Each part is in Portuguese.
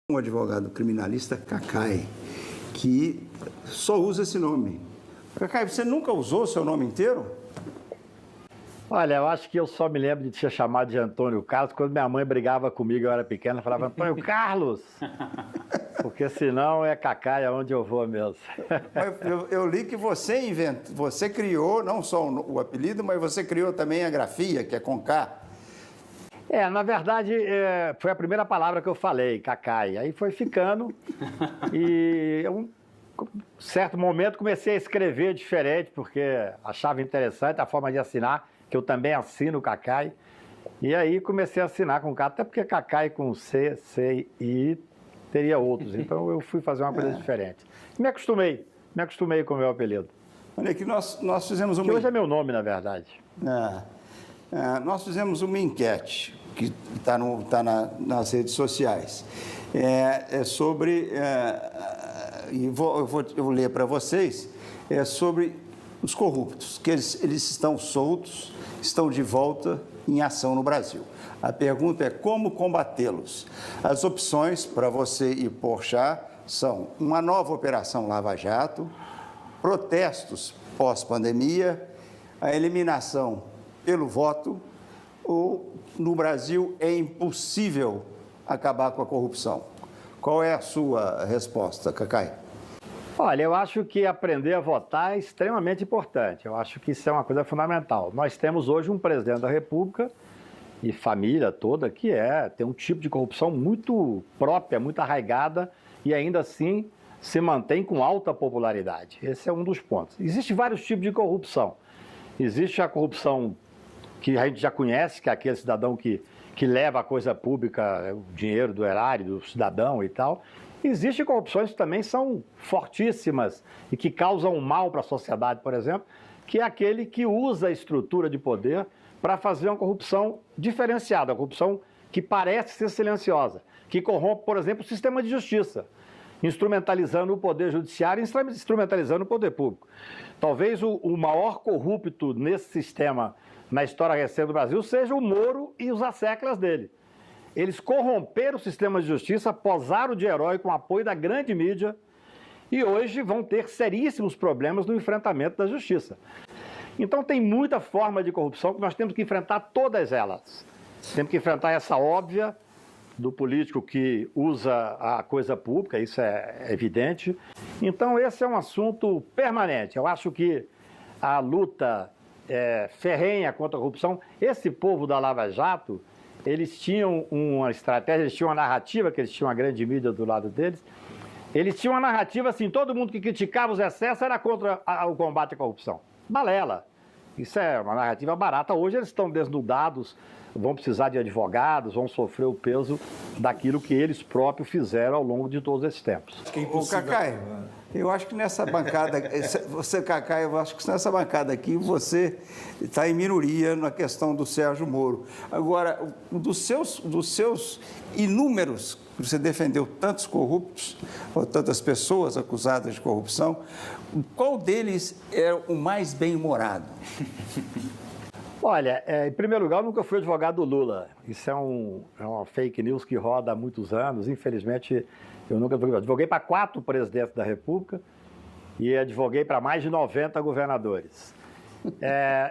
Um advogado criminalista, Cacai, que só usa esse nome. Cacai, você nunca usou seu nome inteiro? Olha, eu acho que eu só me lembro de ser chamado de Antônio Carlos quando minha mãe brigava comigo, eu era pequena, falava Antônio Carlos, porque senão é Cacai aonde eu vou mesmo. Eu li que você inventou, você criou não só o apelido, mas você criou também a grafia, que é com K. Na verdade, foi a primeira palavra que eu falei, Cacai. Aí foi ficando e em um certo momento comecei a escrever diferente, porque achava interessante a forma de assinar, que eu também assino Cacai. E aí comecei a assinar com K, até porque Cacai com C, C e I teria outros. Então eu fui fazer uma coisa diferente. Me acostumei com o meu apelido. Olha que nós fizemos Que hoje é meu nome, na verdade. Nós fizemos uma enquete que está nas redes sociais. Sobre, eu vou ler para vocês, sobre os corruptos, que eles estão soltos, estão de volta em ação no Brasil. A pergunta é como combatê-los. As opções para você e Porchat são uma nova operação Lava Jato, protestos pós-pandemia, a eliminação pelo voto, ou no Brasil é impossível acabar com a corrupção. Qual é a sua resposta, Cacai? Olha, eu acho que aprender a votar é extremamente importante. Eu acho que isso é uma coisa fundamental. Nós temos hoje um presidente da República e família toda que tem um tipo de corrupção muito própria, muito arraigada e ainda assim se mantém com alta popularidade. Esse é um dos pontos. Existem vários tipos de corrupção. Existe a corrupção que a gente já conhece, que é aquele cidadão que leva a coisa pública, o dinheiro do erário, do cidadão e tal. Existem corrupções que também são fortíssimas e que causam mal para a sociedade, por exemplo, que é aquele que usa a estrutura de poder para fazer uma corrupção diferenciada, uma corrupção que parece ser silenciosa, que corrompe, por exemplo, o sistema de justiça, instrumentalizando o poder judiciário e instrumentalizando o poder público. Talvez o maior corrupto nesse sistema, na história recente do Brasil, seja o Moro e os asseclas dele. Eles corromperam o sistema de justiça, posaram de herói com o apoio da grande mídia e hoje vão ter seríssimos problemas no enfrentamento da justiça. Então tem muita forma de corrupção que nós temos que enfrentar todas elas. Temos que enfrentar essa óbvia do político que usa a coisa pública, isso é evidente. Então esse é um assunto permanente. Eu acho que a luta ferrenha contra a corrupção, esse povo da Lava Jato, eles tinham uma estratégia, eles tinham uma narrativa, que eles tinham uma grande mídia do lado deles, eles tinham uma narrativa assim, todo mundo que criticava os excessos era contra o combate à corrupção. Balela. Isso é uma narrativa barata. Hoje eles estão desnudados, vão precisar de advogados, vão sofrer o peso daquilo que eles próprios fizeram ao longo de todos esses tempos. Ô, Cacai, eu acho que nessa bancada, Cacai, eu acho que nessa bancada aqui você está em minoria na questão do Sérgio Moro. Agora, dos seus inúmeros, você defendeu tantos corruptos, ou tantas pessoas acusadas de corrupção, qual deles é o mais bem-humorado? Olha, em primeiro lugar, eu nunca fui advogado do Lula. Isso é uma fake news que roda há muitos anos. Infelizmente, eu nunca advoguei para 4 presidentes da República e advoguei para mais de 90 governadores.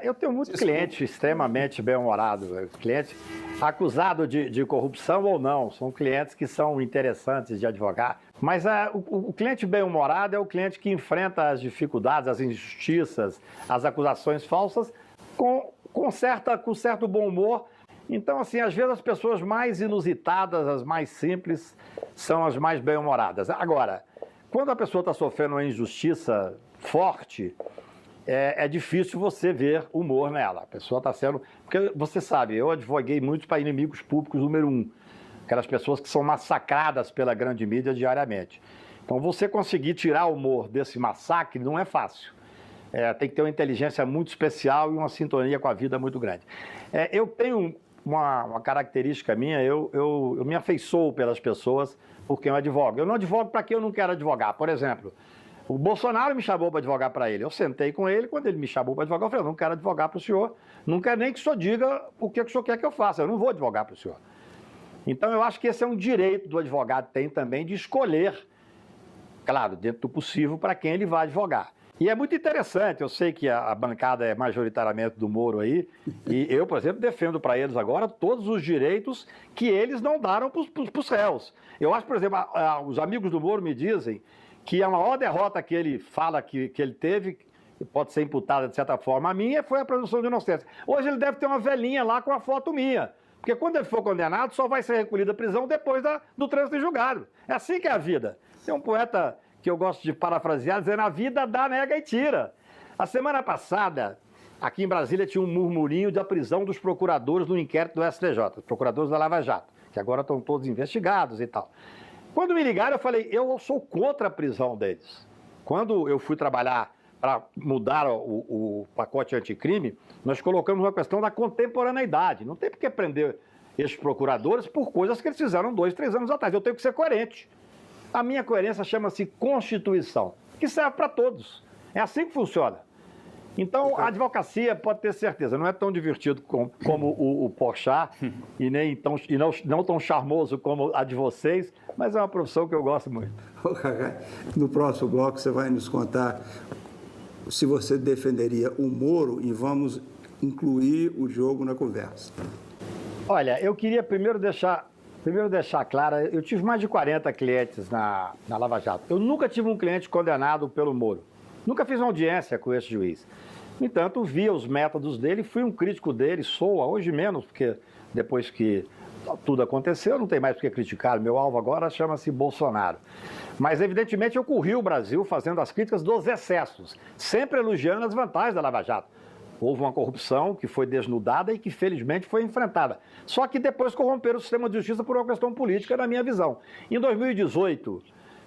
Eu tenho muitos clientes extremamente bem-humorados, clientes acusados de corrupção ou não, são clientes que são interessantes de advogar. Mas o cliente bem-humorado é o cliente que enfrenta as dificuldades, as injustiças, as acusações falsas com certo bom humor. Então, assim, às vezes as pessoas mais inusitadas, as mais simples, são as mais bem-humoradas. Agora, quando a pessoa está sofrendo uma injustiça forte, é difícil você ver humor nela. A pessoa está sendo... Porque você sabe, eu advoguei muito para inimigos públicos número 1. Aquelas pessoas que são massacradas pela grande mídia diariamente. Então, você conseguir tirar o humor desse massacre não é fácil. Tem que ter uma inteligência muito especial e uma sintonia com a vida muito grande. Eu tenho uma característica minha, eu me afeiçoo pelas pessoas por quem eu advogo. Eu não advogo para quem eu não quero advogar. Por exemplo, o Bolsonaro me chamou para advogar para ele. Eu sentei com ele, quando ele me chamou para advogar, eu falei, eu não quero advogar para o senhor, não quero nem que o senhor diga o que o senhor quer que eu faça, eu não vou advogar para o senhor. Então, eu acho que esse é um direito do advogado tem também de escolher, claro, dentro do possível, para quem ele vai advogar. E é muito interessante, eu sei que a bancada é majoritariamente do Moro aí, e eu, por exemplo, defendo para eles agora todos os direitos que eles não deram para os réus. Eu acho, por exemplo, os amigos do Moro me dizem que a maior derrota que ele fala que ele teve, pode ser imputada de certa forma a minha, foi a presunção de inocência. Hoje ele deve ter uma velhinha lá com a foto minha, porque quando ele for condenado só vai ser recolhido à prisão depois do trânsito em julgado. É assim que é a vida. Tem um poeta que eu gosto de parafrasear, dizendo: a vida dá, nega e tira. A semana passada, aqui em Brasília, tinha um murmurinho da prisão dos procuradores no inquérito do STJ, os procuradores da Lava Jato, que agora estão todos investigados e tal. Quando me ligaram, eu falei: eu sou contra a prisão deles. Quando eu fui trabalhar para mudar o pacote anticrime, nós colocamos uma questão da contemporaneidade. Não tem por que prender esses procuradores por coisas que eles fizeram 2, 3 anos atrás. Eu tenho que ser coerente. A minha coerência chama-se Constituição, que serve para todos. É assim que funciona. Então, a advocacia, pode ter certeza, não é tão divertido como o Porchat e não tão charmoso como a de vocês, mas é uma profissão que eu gosto muito. No próximo bloco, você vai nos contar se você defenderia o Moro e vamos incluir o jogo na conversa. Olha, eu queria primeiro deixar claro, eu tive mais de 40 clientes na Lava Jato. Eu nunca tive um cliente condenado pelo Moro. Nunca fiz uma audiência com esse juiz. No entanto, via os métodos dele, fui um crítico dele, sou, hoje menos, porque depois que tudo aconteceu, não tem mais por que criticar. Meu alvo agora chama-se Bolsonaro. Mas, evidentemente, eu corri o Brasil fazendo as críticas dos excessos, sempre elogiando as vantagens da Lava Jato. Houve uma corrupção que foi desnudada e que, felizmente, foi enfrentada. Só que depois corromperam o sistema de justiça por uma questão política, na minha visão. Em 2018,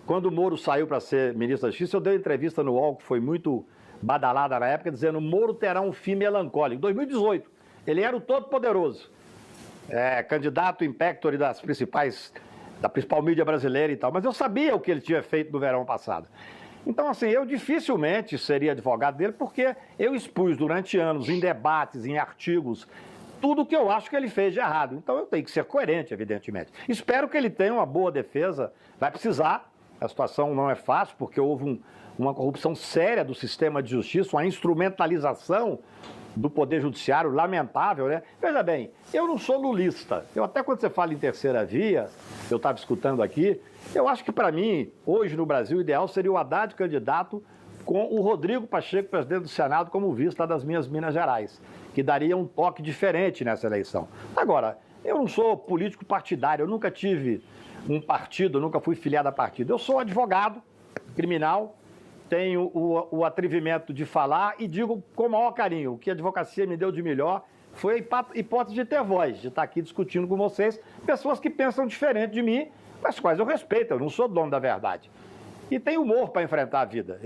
quando o Moro saiu para ser ministro da Justiça, eu dei uma entrevista no UOL, que foi muito badalada na época, dizendo: Moro terá um fim melancólico. Em 2018, ele era o todo-poderoso, candidato in pectore da principal mídia brasileira e tal, mas eu sabia o que ele tinha feito no verão passado. Então, assim, eu dificilmente seria advogado dele, porque eu expus durante anos, em debates, em artigos, tudo o que eu acho que ele fez de errado. Então, eu tenho que ser coerente, evidentemente. Espero que ele tenha uma boa defesa. Vai precisar. A situação não é fácil, porque houve uma corrupção séria do sistema de justiça, uma instrumentalização do Poder Judiciário, lamentável, né? Veja bem, eu não sou lulista. Até quando você fala em terceira via, eu estava escutando aqui, eu acho que, para mim, hoje no Brasil, o ideal seria o Haddad candidato com o Rodrigo Pacheco, presidente do Senado, como vice lá das minhas Minas Gerais, que daria um toque diferente nessa eleição. Agora, eu não sou político partidário, eu nunca tive um partido, nunca fui filiado a partido. Eu sou advogado criminal, tenho o atrevimento de falar e digo com o maior carinho: o que a advocacia me deu de melhor foi a hipótese de ter voz, de estar aqui discutindo com vocês, pessoas que pensam diferente de mim, mas quais eu respeito, eu não sou dono da verdade. E tenho humor para enfrentar a vida.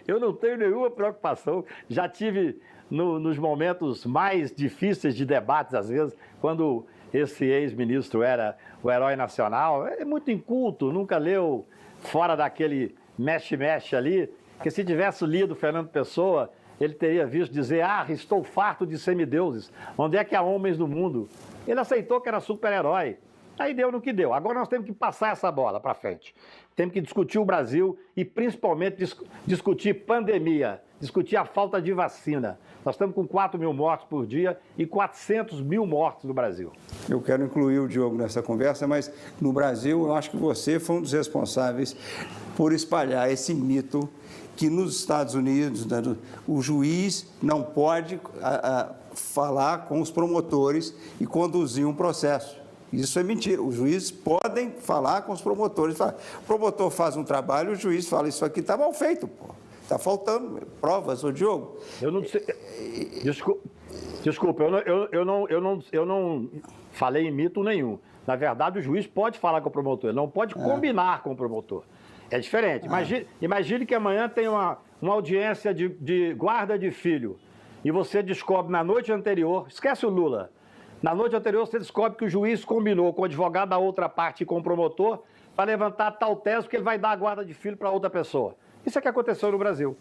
Eu não tenho nenhuma preocupação. Já tive nos momentos mais difíceis de debates, às vezes, quando esse ex-ministro era o herói nacional, é muito inculto, nunca leu fora daquele mexe-mexe ali, que se tivesse lido Fernando Pessoa, ele teria visto dizer: estou farto de semideuses, onde é que há homens no mundo? Ele aceitou que era super-herói. Aí deu no que deu. Agora nós temos que passar essa bola para frente. Temos que discutir o Brasil e, principalmente, discutir pandemia, discutir a falta de vacina. Nós estamos com 4 mil mortos por dia e 400 mil mortos no Brasil. Eu quero incluir o Diogo nessa conversa, mas no Brasil eu acho que você foi um dos responsáveis por espalhar esse mito que nos Estados Unidos, né, o juiz não pode falar com os promotores e conduzir um processo. Isso é mentira. Os juízes podem falar com os promotores. O promotor faz um trabalho, o juiz fala: isso aqui está mal feito, pô. Está faltando provas, ô Diogo. Eu não sei. Desculpa, eu não falei em mito nenhum. Na verdade, o juiz pode falar com o promotor, ele não pode combinar com o promotor. É diferente. Imagine que amanhã tem uma audiência de guarda de filho e você descobre na noite anterior, esquece o Lula, na noite anterior você descobre que o juiz combinou com o advogado da outra parte e com o promotor para levantar tal tese que ele vai dar a guarda de filho para outra pessoa. Isso é que aconteceu no Brasil.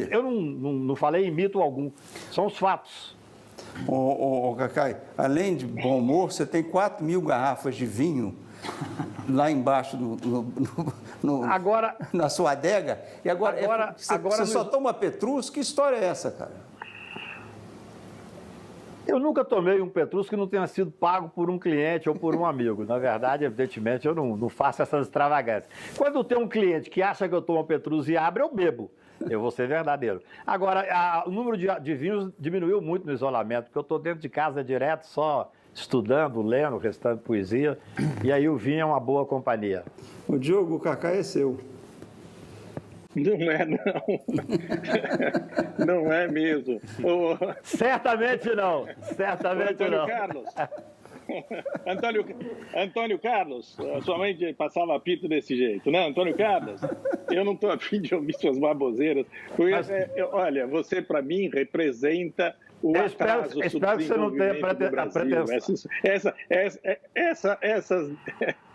Eu não falei em mito algum, são os fatos. Ô, Cacai, além de bom humor, você tem 4.000 garrafas de vinho lá embaixo Agora, na sua adega. E agora você só no- toma Petrus? Que história é essa, cara? eu nunca tomei um Petrus que não tenha sido pago por um cliente ou por um amigo. Na verdade, evidentemente, eu não faço essas extravagâncias. Quando tem um cliente que acha que eu tomo Petrus e abre, eu bebo. Eu vou ser verdadeiro. Agora, o número de vinhos diminuiu muito no isolamento, porque eu estou dentro de casa direto, só estudando, lendo, recitando poesia, e aí o vinho é uma boa companhia. O Diogo, o Cacai é seu. Não é, não. Não é mesmo. Certamente não. Certamente Antônio não. Carlos. Antônio Carlos, sua mãe passava apito desse jeito, né? Antônio Carlos, eu não estou a fim de ouvir suas baboseiras. Olha, você para mim representa o atraso espero que você não tenha do Brasil.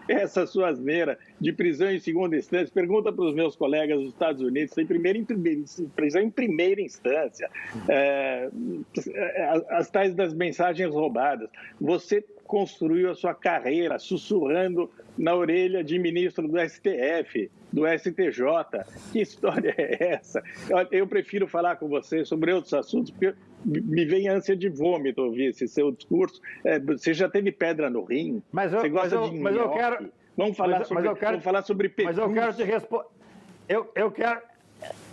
Essa sua asneira de prisão em segunda instância, pergunta para os meus colegas dos Estados Unidos, tem prisão em primeira instância, as tais das mensagens roubadas. Você construiu a sua carreira sussurrando na orelha de ministro do STF, do STJ. Que história é essa? Eu prefiro falar com você sobre outros assuntos, porque me vem ânsia de vômito ouvir esse seu discurso. Você já teve pedra no rim? Você gosta de nhoque? Vamos falar sobre Petrus. Mas eu quero te responder.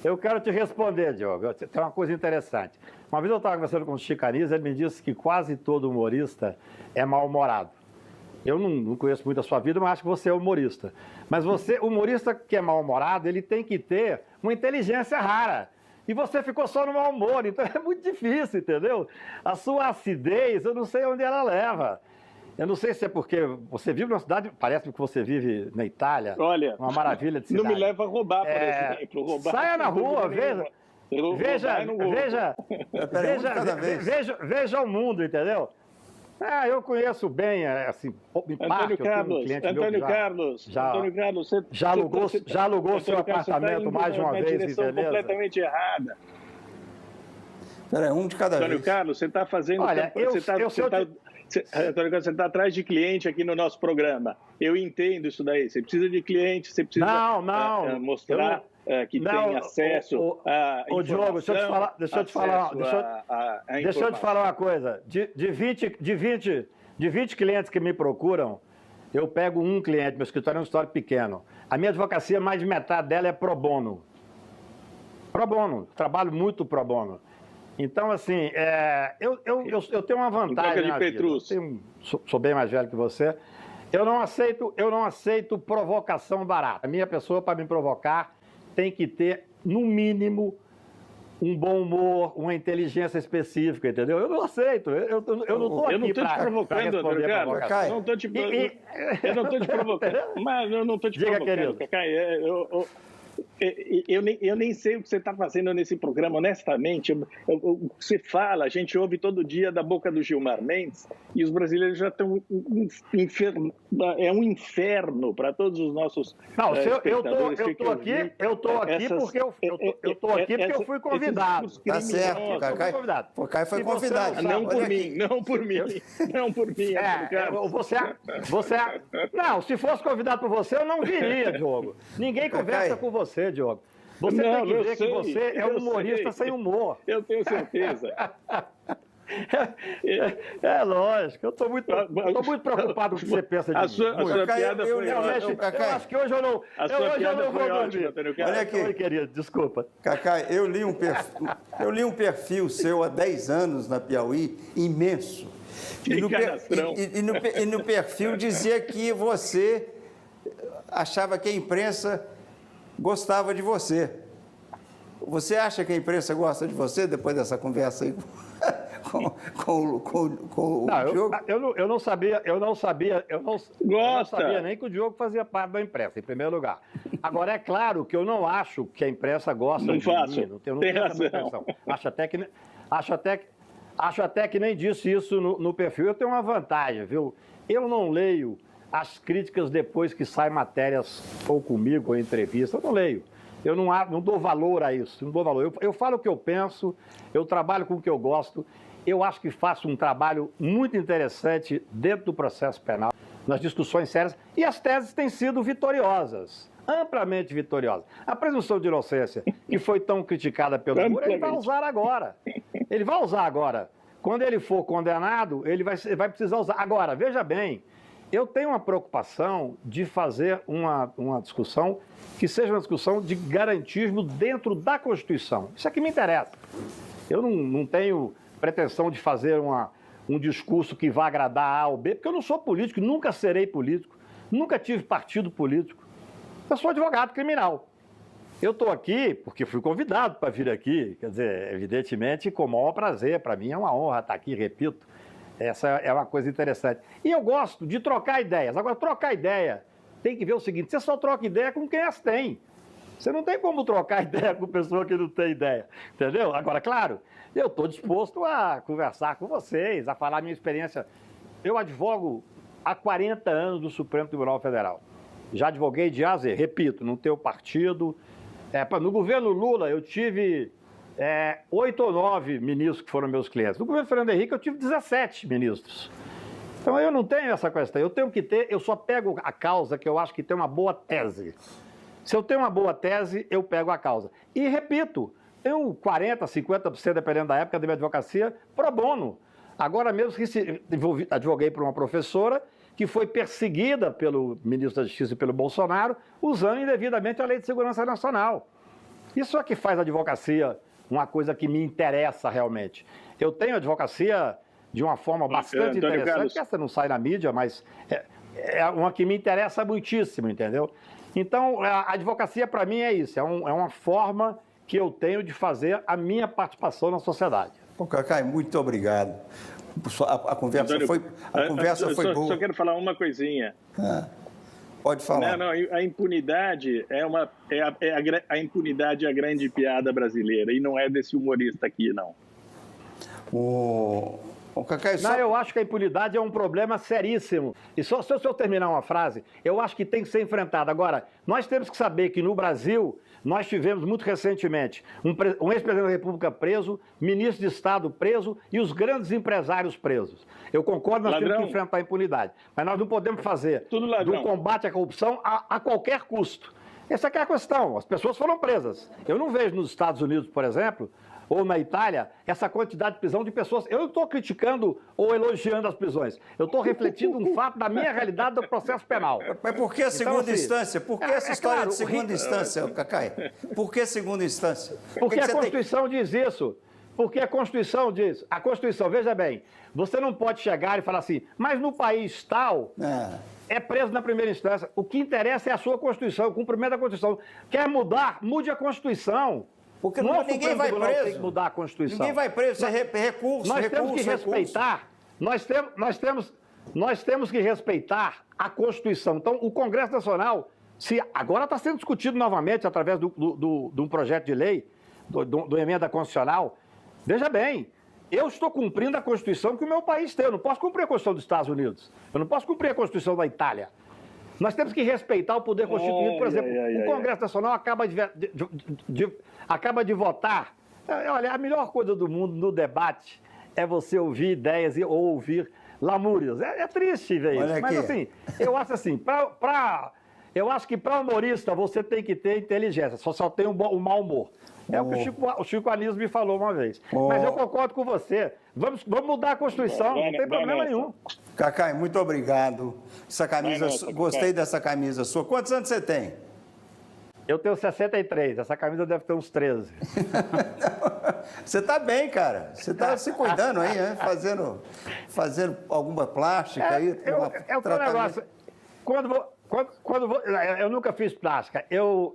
Eu quero te responder, Diogo. Tem uma coisa interessante. Uma vez eu estava conversando com o Chicaniz, ele me disse que quase todo humorista é mal-humorado. Eu não conheço muito a sua vida, mas acho que você é humorista. Mas o humorista que é mal-humorado, ele tem que ter uma inteligência rara. E você ficou só no mau humor, então é muito difícil, entendeu? A sua acidez, eu não sei onde ela leva. Eu não sei se é porque você vive numa cidade, parece que você vive na Itália. Olha, uma maravilha de cidade. Não me leva a roubar, por exemplo. Saia na rua, veja o mundo, entendeu? Eu conheço bem, assim, em parte, Antônio Carlos, você já alugou seu apartamento mais de uma vez, entendeu? Completamente errada. Peraí, um de cada vez. Antônio Carlos, você está fazendo... Olha, Antônio Carlos, você está atrás de cliente aqui no nosso programa. Eu entendo isso daí. Você precisa de cliente, você precisa mostrar que tem acesso a informação. Diogo, deixa eu te falar uma coisa. De 20 clientes que me procuram, eu pego um cliente, meu escritório é um escritório pequeno. A minha advocacia, mais de metade dela é pro bono. Pro bono, trabalho muito pro bono. Então, assim, eu tenho uma vantagem na vida. Sou bem mais velho que você. Eu não aceito provocação barata. A minha pessoa, para me provocar, tem que ter, no mínimo, um bom humor, uma inteligência específica, entendeu? Eu não aceito. Eu não estou aqui para responder a provocação. Eu não estou te provocando. Mas eu não estou te provocando, Cacai. Eu nem sei o que você está fazendo nesse programa, honestamente. O que você fala, a gente ouve todo dia da boca do Gilmar Mendes e os brasileiros já estão... É um inferno para todos os nossos espectadores. Eu estou aqui porque eu fui convidado. Tá certo, o Cacai foi convidado. Não por mim. Não, se fosse convidado por você, eu não viria, Diogo. Ninguém conversa com você, Diogo. Você tem que ver que você é um humorista sem humor. Eu tenho certeza. Lógico, eu estou muito preocupado com o que você pensa de mim. A sua piada foi... Eu acho que hoje eu não vou dormir. Olha aqui. Oi, querido, desculpa. Cacai, eu li um perfil seu há 10 anos na Piauí, imenso. E no perfil dizia que você achava que a imprensa gostava de você. Você acha que a imprensa gosta de você depois dessa conversa aí com o Diogo? Eu não sabia nem que o Diogo fazia parte da imprensa, em primeiro lugar. Agora, é claro que eu não acho que a imprensa gosta de mim. Não tenho essa pretensão. Acho até que nem disse isso no perfil. Eu tenho uma vantagem, viu? Eu não leio as críticas depois que saem matérias ou comigo ou em entrevista. Eu não leio. Eu não dou valor a isso. Não dou valor. Eu falo o que eu penso, eu trabalho com o que eu gosto. eu acho que faço um trabalho muito interessante dentro do processo penal, nas discussões sérias, e as teses têm sido vitoriosas, amplamente vitoriosas. A presunção de inocência, que foi tão criticada pelo Moro, ele vai usar agora. Ele vai usar agora. Quando ele for condenado, ele vai precisar usar. Agora, veja bem, eu tenho uma preocupação de fazer uma discussão que seja uma discussão de garantismo dentro da Constituição. Isso é que me interessa. Eu não tenho pretensão de fazer um discurso que vá agradar A ou B, porque eu não sou político, nunca serei político, nunca tive partido político. Eu sou advogado criminal. Eu estou aqui porque fui convidado para vir aqui, quer dizer, evidentemente com o maior prazer, para mim é uma honra estar aqui, repito. Essa é uma coisa interessante. E eu gosto de trocar ideias. Agora, trocar ideia, tem que ver o seguinte, você só troca ideia com quem as tem. Você não tem como trocar ideia com pessoa que não tem ideia, entendeu? Agora, claro, eu estou disposto a conversar com vocês, a falar a minha experiência. Eu advogo há 40 anos no Supremo Tribunal Federal. Já advoguei de A a Z, repito, não tenho partido. No governo Lula, eu tive 8 ou 9 ministros que foram meus clientes. No governo Fernando Henrique, eu tive 17 ministros. Então, eu não tenho essa questão. Eu só pego a causa que eu acho que tem uma boa tese. Se eu tenho uma boa tese, eu pego a causa. E, repito, tenho 40%, 50%, dependendo da época da minha advocacia, pro bono. Agora mesmo, advoguei para uma professora que foi perseguida pelo ministro da Justiça e pelo Bolsonaro, usando indevidamente a Lei de Segurança Nacional. Isso é que faz a advocacia uma coisa que me interessa realmente. Eu tenho advocacia de uma forma bastante interessante, que essa não sai na mídia, mas é uma que me interessa muitíssimo, entendeu? Então, a advocacia para mim é isso, é uma forma que eu tenho de fazer a minha participação na sociedade. Bom, Cacai, muito obrigado. A conversa Antônio, foi boa. Só quero falar uma coisinha. Pode falar. Não, a impunidade a impunidade é a grande piada brasileira, e não é desse humorista aqui, não. O Cacai, eu acho que a impunidade é um problema seríssimo. E se eu terminar uma frase, eu acho que tem que ser enfrentado. Agora, nós temos que saber que no Brasil, nós tivemos muito recentemente um ex-presidente da República preso, ministro de Estado preso e os grandes empresários presos. Eu concordo, nós temos que enfrentar a impunidade. Mas nós não podemos fazer do combate à corrupção a qualquer custo. Essa é a questão. As pessoas foram presas. Eu não vejo nos Estados Unidos, por exemplo, ou na Itália, essa quantidade de prisão de pessoas. Eu não estou criticando ou elogiando as prisões. Eu estou refletindo um fato da minha realidade do processo penal. Mas por que a segunda instância? Por que essa história de segunda instância, Cacai? Por que segunda instância? Porque a Constituição diz isso. Porque a Constituição diz. A Constituição, veja bem, você não pode chegar e falar assim, mas no país tal... É preso na primeira instância. O que interessa é a sua Constituição, o cumprimento da Constituição. Quer mudar? Mude a Constituição. Porque ninguém vai preso. Tem que mudar a Constituição. Ninguém vai preso, recurso, nós temos que respeitar. Nós temos que respeitar a Constituição. Então, o Congresso Nacional, se agora está sendo discutido novamente através de um projeto de lei, do emenda constitucional, veja bem, eu estou cumprindo a Constituição que o meu país tem. Eu não posso cumprir a Constituição dos Estados Unidos. Eu não posso cumprir a Constituição da Itália. Nós temos que respeitar o poder constituído. Por exemplo, o Congresso Nacional acaba de votar. Olha, a melhor coisa do mundo no debate é você ouvir ideias ou ouvir lamúrias. É triste ver isso. Mas assim, eu acho assim, eu acho que para humorista você tem que ter inteligência, só tem o mau humor. É o que o Chico Anísio me falou uma vez. Mas eu concordo com você. Vamos mudar a Constituição, não tem problema nenhum. Cacai, muito obrigado. Essa camisa, gostei dessa camisa sua. Quantos anos você tem? Eu tenho 63. Essa camisa deve ter uns 13. Você está bem, cara. Você está se cuidando aí, né? Fazendo alguma plástica aí. O negócio. Eu nunca fiz plástica.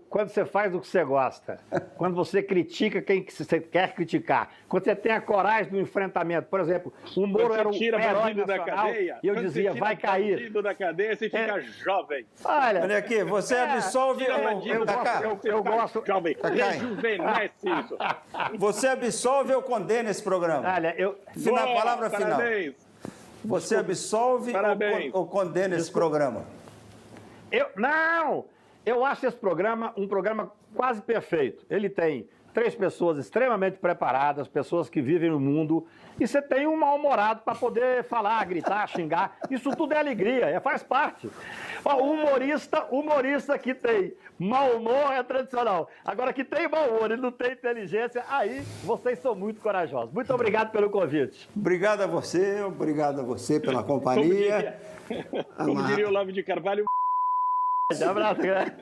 Quando você faz o que você gosta, quando você critica quem você quer criticar, quando você tem a coragem do enfrentamento, por exemplo, o Moro era um herói nacional e eu dizia, vai cair. Bandido da cadeia, você fica jovem. Olha aqui, você absolve... Eu gosto... Jovem, rejuvenesce isso. Você absolve ou condena esse programa? Olha, Palavra final. Parabéns. Você absolve ou condena esse programa? Eu acho esse programa um programa quase perfeito. Ele tem 3 pessoas extremamente preparadas, pessoas que vivem no mundo, e você tem um mal-humorado para poder falar, gritar, xingar. Isso tudo é alegria, faz parte. Ó, humorista que tem mau humor é tradicional. Agora, que tem mau humor e não tem inteligência, aí vocês são muito corajosos. Muito obrigado pelo convite. Obrigado a você pela companhia. Como diria o Olavo de Carvalho. Um abraço, né?